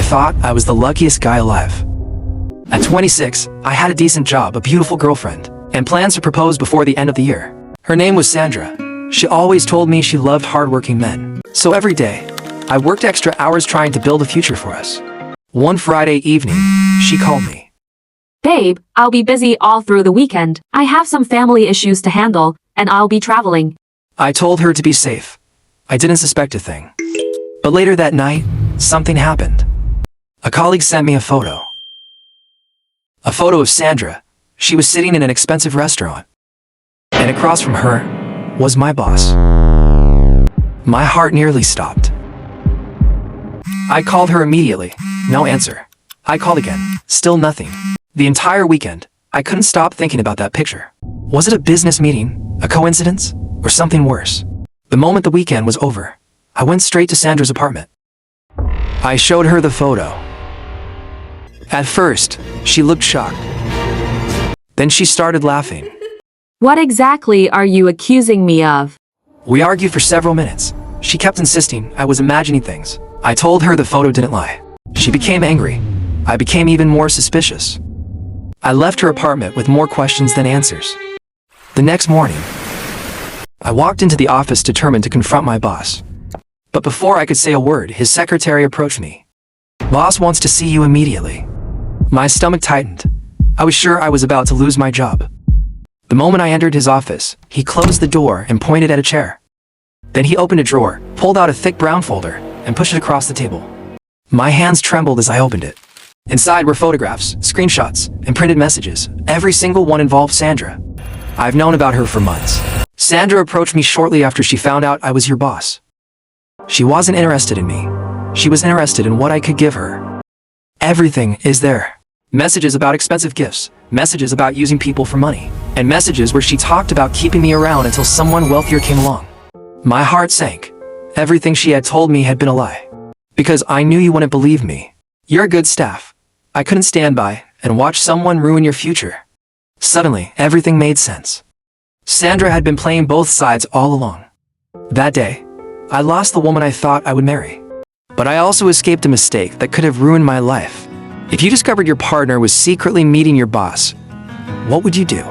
I thought I was the luckiest guy alive. At 26, I had a decent job, a beautiful girlfriend, and plans to propose before the end of the year. Her name was Sandra. She always told me she loved hardworking men. So every day, I worked extra hours trying to build a future for us. One Friday evening, she called me. Babe, I'll be busy all through the weekend. I have some family issues to handle, and I'll be traveling. I told her to be safe. I didn't suspect a thing. But later that night, something happened. A colleague sent me a photo. A photo of Sandra. She was sitting in an expensive restaurant. And across from her was my boss. My heart nearly stopped. I called her immediately. No answer. I called again. Still nothing. The entire weekend, I couldn't stop thinking about that picture. Was it a business meeting, a coincidence, or something worse? The moment the weekend was over, I went straight to Sandra's apartment. I showed her the photo. At first, she looked shocked. Then she started laughing. What exactly are you accusing me of? We argued for several minutes. She kept insisting I was imagining things. I told her the photo didn't lie. She became angry. I became even more suspicious. I left her apartment with more questions than answers. The next morning, I walked into the office determined to confront my boss. But before I could say a word, his secretary approached me. "Boss wants to see you immediately." My stomach tightened. I was sure I was about to lose my job. The moment I entered his office, he closed the door and pointed at a chair. Then he opened a drawer, pulled out a thick brown folder, and pushed it across the table. My hands trembled as I opened it. Inside were photographs, screenshots, and printed messages. Every single one involved Sandra. I've known about her for months. Sandra approached me shortly after she found out I was your boss. She wasn't interested in me. She was interested in what I could give her. Everything is there. Messages about expensive gifts, messages about using people for money, and messages where she talked about keeping me around until someone wealthier came along. My heart sank. Everything she had told me had been a lie. Because I knew you wouldn't believe me. You're good staff. I couldn't stand by and watch someone ruin your future. Suddenly, everything made sense. Sandra had been playing both sides all along. That day, I lost the woman I thought I would marry. But I also escaped a mistake that could have ruined my life. If you discovered your partner was secretly meeting your boss, what would you do?